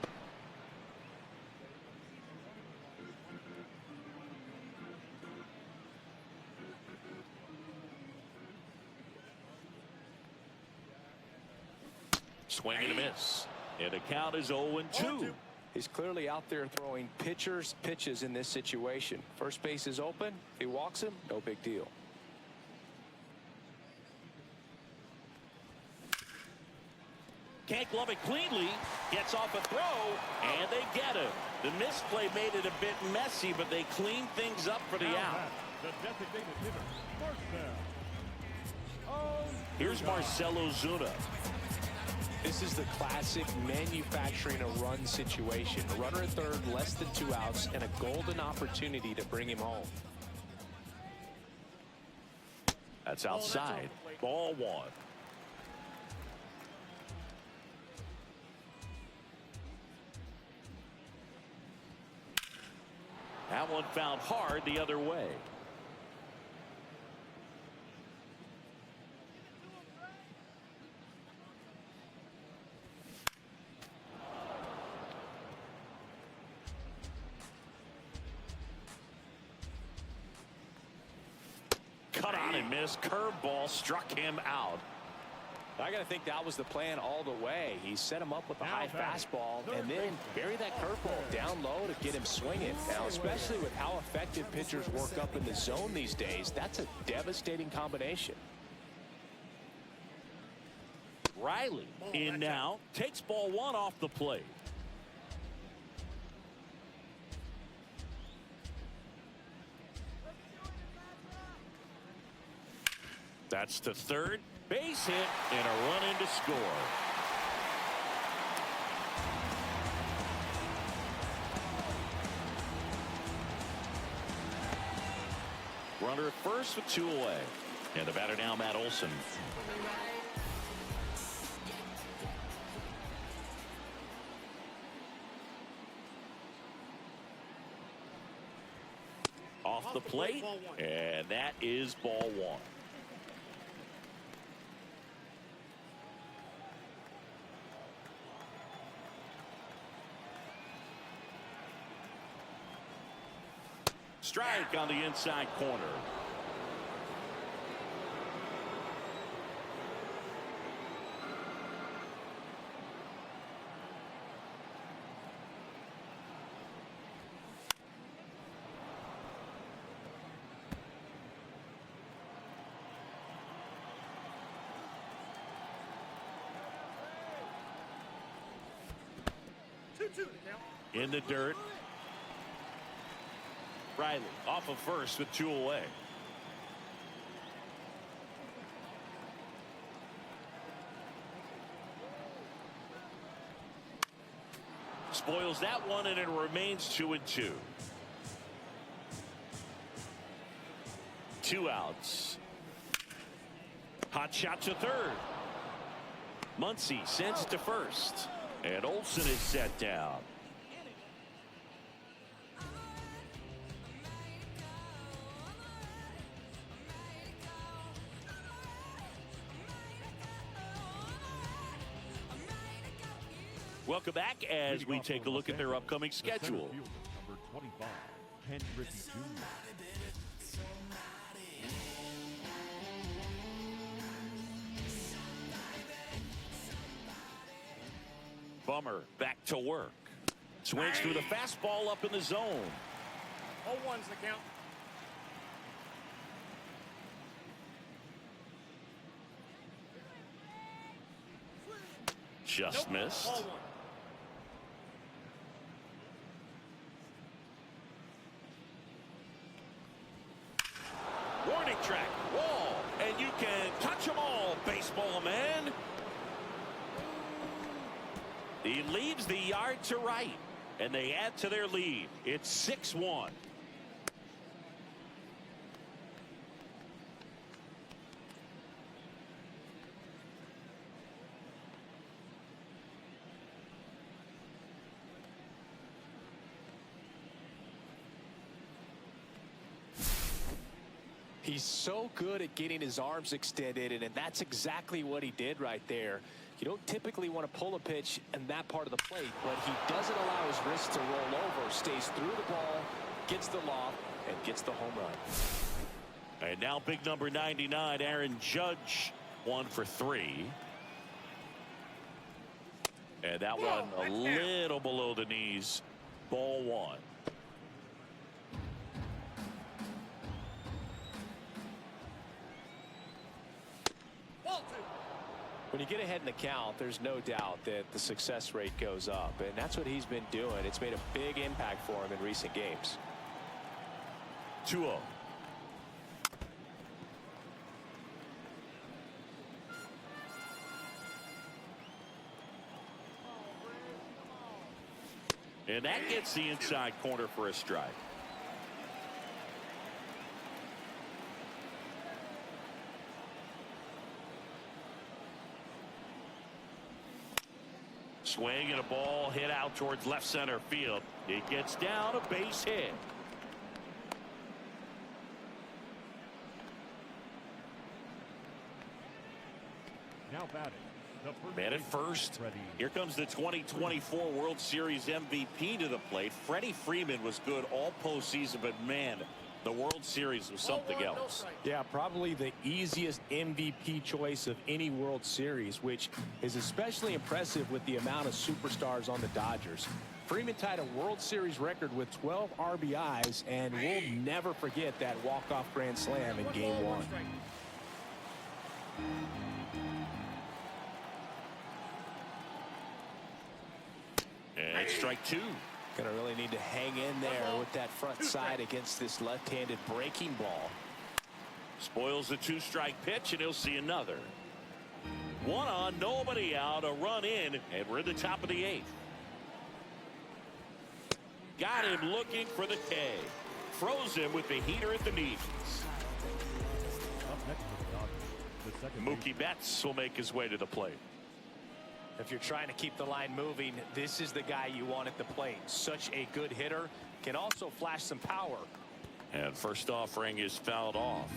Swing and a miss. And the count is 0-2. He's clearly out there throwing pitches in this situation. First base is open. If he walks him, no big deal. Can't glove it cleanly. Gets off a throw, and they get him. The misplay made it a bit messy, but they cleaned things up for the out. Here's Marcell Ozuna. This is the classic manufacturing a run situation. A runner at third, less than 2 outs, and a golden opportunity to bring him home. That's outside. Ball 1. That one found hard the other way. cut on and miss. Curveball struck him out. I got to think that was the plan all the way. He set him up with a high fastball and then bury that curveball down low to get him swinging. Now, especially with how effective pitchers work up in the zone these days, that's a devastating combination. Riley in now, takes ball one off the plate. That's to third. Base hit and a run in to score. Runner at first with 2 away. And the batter now, Matt Olson. Off the plate, and that is ball one. Strike on the inside corner. In the dirt. Riley off of first with 2 away. Spoils that one, and it remains 2-2. 2 outs. Hot shot to third. Muncy sends it to first, and Olson is set down. Welcome back as we take a look at their upcoming schedule. Number 25, Ken Griffey Jr. Bummer back to work. Swings through the fastball up in the zone. 0-1's the count. Just missed. 0-1. Warning track, wall, and you can touch them all, baseball man. He leaves the yard to right, and they add to their lead. It's 6-1. He's so good at getting his arms extended, and that's exactly what he did right there. You don't typically want to pull a pitch in that part of the plate, but he doesn't allow his wrist to roll over, stays through the ball, gets the loft, and gets the home run. And now big number 99, Aaron Judge, 1 for 3. And that one a little below the knees. Ball 1. When you get ahead in the count, there's no doubt that the success rate goes up, and that's what he's been doing. It's made a big impact for him in recent games. 2-0. And that gets the inside corner for a strike. Swing and a ball hit out towards left center field. It gets down, a base hit. Now batting. Man at first. Here comes the 2024 World Series MVP to the plate. Freddie Freeman was good all postseason, but man, The World Series was something else. Yeah, probably the easiest MVP choice of any World Series, which is especially impressive with the amount of superstars on the Dodgers. Freeman tied a World Series record with 12 RBIs, and we'll never forget that walk-off grand slam in Game 1. And strike two. Gonna really need to hang in there with that front side against this left-handed breaking ball. Spoils the two-strike pitch, and he'll see another. One on, nobody out, a run in, and we're at the top of the 8th. Got him looking for the K. Froze him with the heater at the knees. Up next for the second Mookie Betts will make his way to the plate. If you're trying to keep the line moving, this is the guy you want at the plate. Such a good hitter. Can also flash some power. And first offering is fouled off.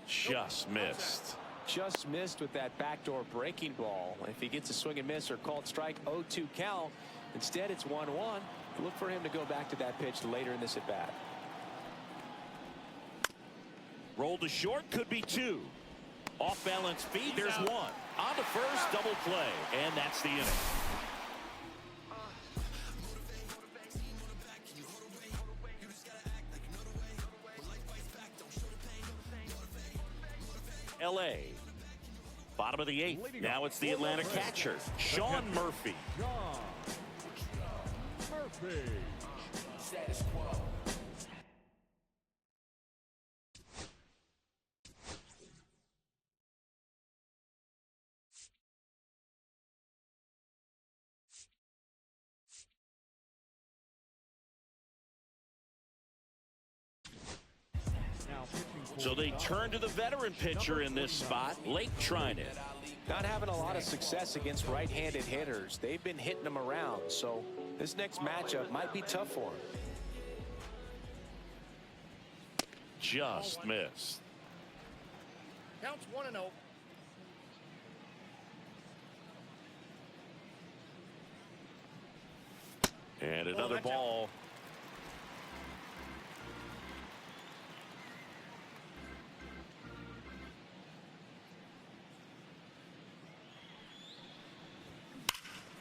Just missed. Just missed with that backdoor breaking ball. If he gets a swing and miss or called strike, 0-2 count. Instead, it's 1-1. Look for him to go back to that pitch later in this at bat. Rolled to short, could be 2. Off balance feed, there's 1. On to first, double play, and that's the inning. LA. Bottom of the 8th. Now it's the Atlanta catcher, Sean Murphy. Murphy. So they turn to the veteran pitcher in this spot, Lake Trinan. Not having a lot of success against right-handed hitters. They've been hitting them around, so this next matchup might be tough for him. Just missed. Counts 1-0. And another ball.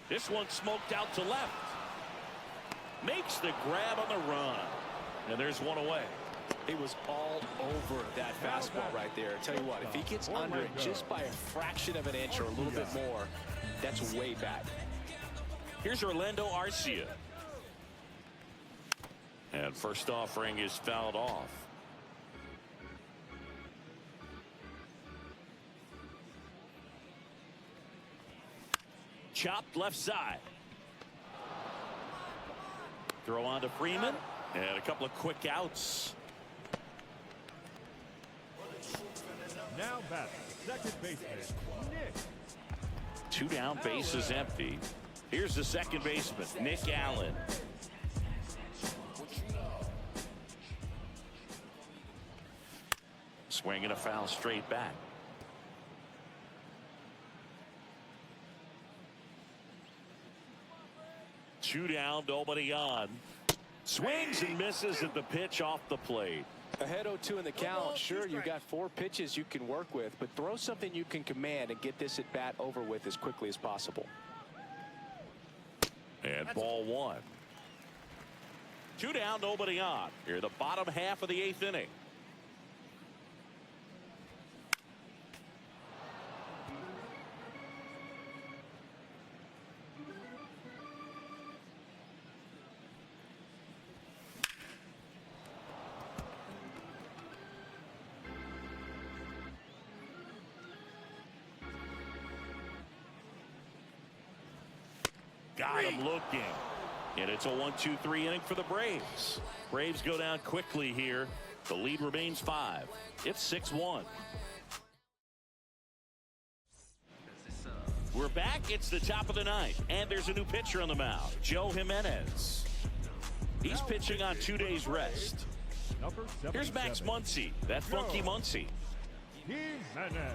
This one smoked out to left. Makes the grab on the run. And there's one away. He was all over that fastball right there. I tell you what, if he gets under it just by a fraction of an inch or a little bit more, that's way back. Here's Orlando Arcia. And first offering is fouled off. Chopped left side. Throw on to Freeman. And a couple of quick outs. Now back, second baseman, Nick. 2 down, bases empty. Here's the second baseman, Nick Allen. Swinging a foul straight back. Two down, nobody on. Swings and misses at the pitch off the plate. Ahead 0-2 in the count. Sure, you've got 4 pitches you can work with, but throw something you can command and get this at bat over with as quickly as possible. And ball 1. 2 down, nobody on. Here, the bottom half of the 8th inning. Got him looking. And it's a 1-2-3 inning for the Braves. Braves go down quickly here. The lead remains 5. It's 6-1. We're back. It's the top of the 9th. And there's a new pitcher on the mound, Joe Jimenez. He's pitching on 2 days rest. Here's Max Muncy, that funky Muncy. Jimenez.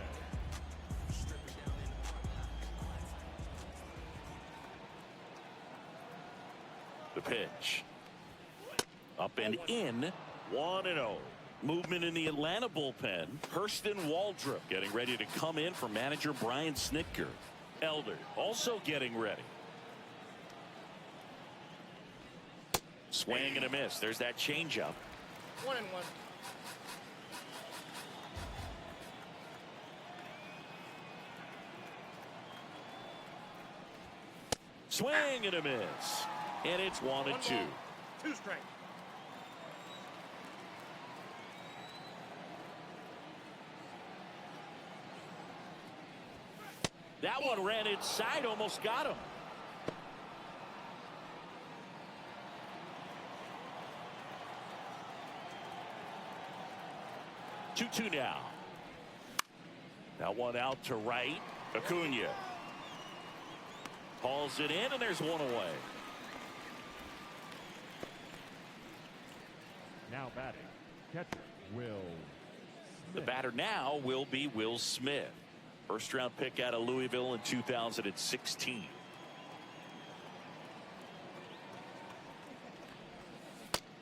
The pitch. Up and in. 1-0. Movement in the Atlanta bullpen. Hurston Waldrop getting ready to come in for manager Brian Snitker. Elder also getting ready. Swing and a miss. There's that changeup. 1-1. Swing and a miss. And it's 1-2. 2 strikes. That one ran inside, almost got him. Two now. That one out to right. Acuna hauls it in, and there's one away. Now batting, catcher Will Smith. The batter now will be Will Smith. First round pick out of Louisville in 2016.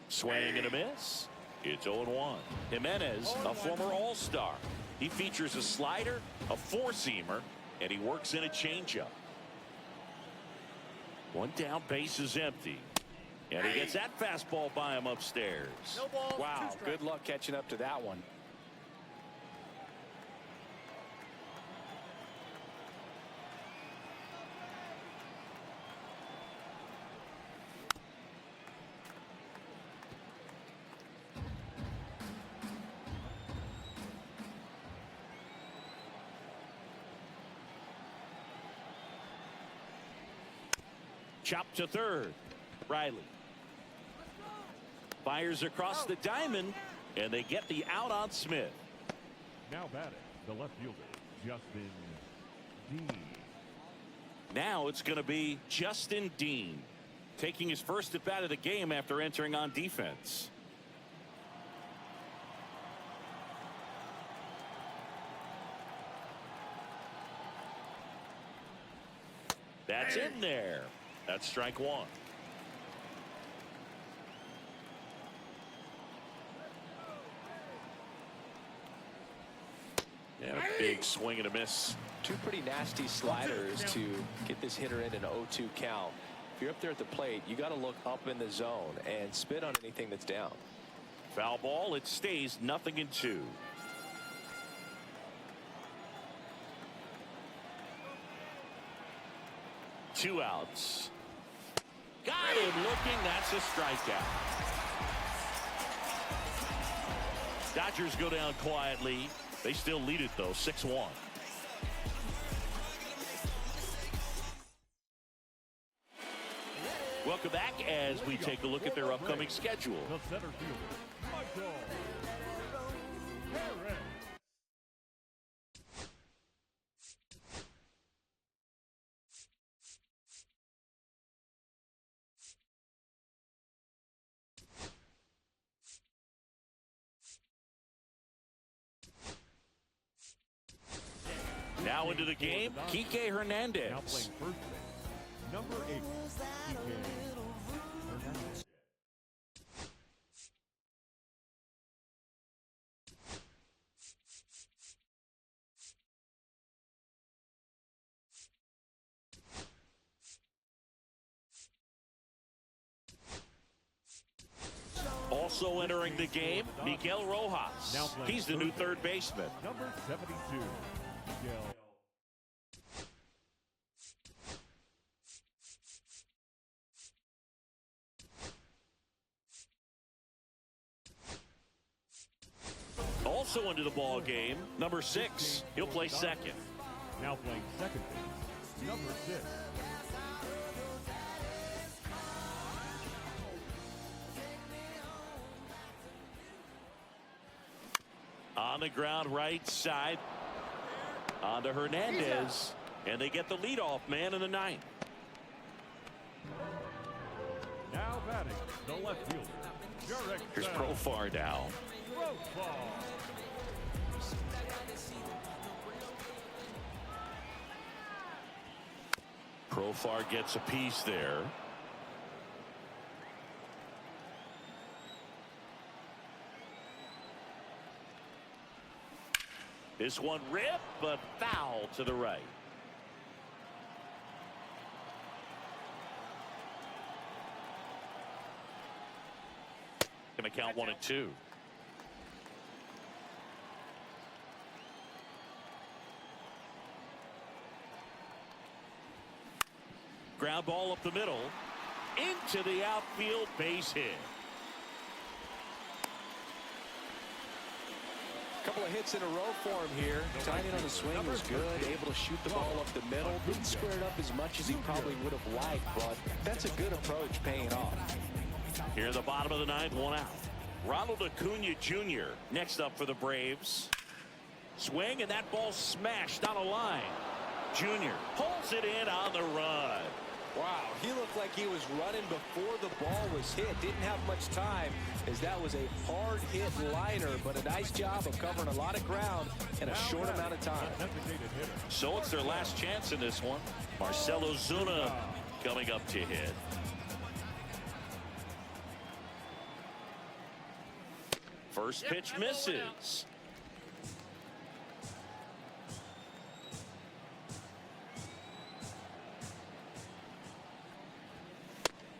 Swing and a miss. It's 0-1. Jimenez, a former All-Star. He features a slider, a four-seamer, and he works in a changeup. One down, base is empty. And he gets that fastball by him upstairs. No balls, wow, 2 strikes. good luck catching up to that one. Chop to third. Riley fires across the diamond, and they get the out on Smith. Now batting, the left fielder, Justin Dean. Now it's going to be Justin Dean taking his first at bat of the game after entering on defense. That's in there. That's strike one. And a big swing and a miss. 2 pretty nasty sliders to get this hitter in an 0-2 count. If you're up there at the plate, you got to look up in the zone and spit on anything that's down. Foul ball. It stays 0-2. Two outs. Got him looking. That's a strikeout. Dodgers go down quietly. They still lead it, though, 6-1. Welcome back as we take a look at their upcoming schedule. The center fielder, Michael Perez. Now into the game, Kike Hernandez. Now playing first base, number 8, Kike Hernandez. Also entering the game, Miguel Rojas. He's the new third baseman. Number 72, Miguel. Also into the ball game, number 6. He'll play second. Now playing second base, number 6. On the ground right side. On to Hernandez. And they get the leadoff man in the 9th. Now batting, the left fielder, Here's Profar now. Profar gets a piece there. This one ripped, but foul to the right. Going to count 1-2. Ground ball up the middle into the outfield, base hit. Couple of hits in a row for him here. Timing on the swing was good. Able to shoot the ball up the middle. Didn't square it up as much as he probably would have liked, but that's a good approach, paying off. Here in the bottom of the ninth, 1 out. Ronald Acuna Jr. next up for the Braves. Swing, and that ball smashed on a line. Jr. pulls it in on the run. Wow, he looked like he was running before the ball was hit. Didn't have much time, as that was a hard hit liner, but a nice job of covering a lot of ground in a short amount of time. So it's their last chance in this one. Marcell Ozuna coming up to hit. First pitch misses.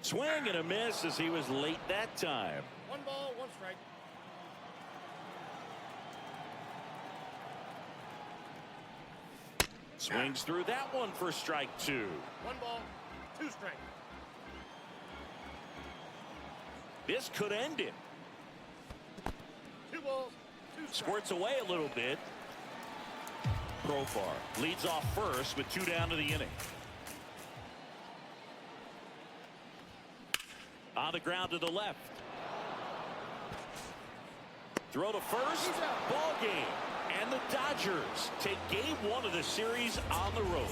Swing and a miss as he was late that time. 1 ball, 1 strike. Swings through that one for strike 2. 1 ball, 2 strike. This could end it. 2 balls, 2 strikes. Squirts away a little bit. Profar leads off first with 2 down to the inning. On the ground to the left. Throw to first. Ball game. And the Dodgers take game 1 of the series on the road.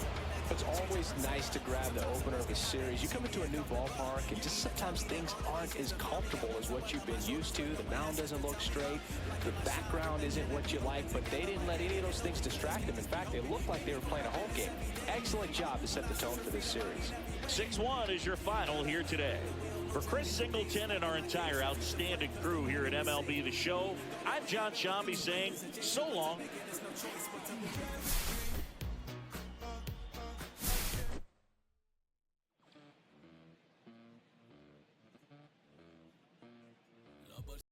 It's always nice to grab the opener of a series. You come into a new ballpark, and just sometimes things aren't as comfortable as what you've been used to. The mound doesn't look straight. The background isn't what you like, but they didn't let any of those things distract them. In fact, they looked like they were playing a home game. Excellent job to set the tone for this series. 6-1 is your final here today. For Chris Singleton and our entire outstanding crew here at MLB The Show, I'm John Shambi saying so long.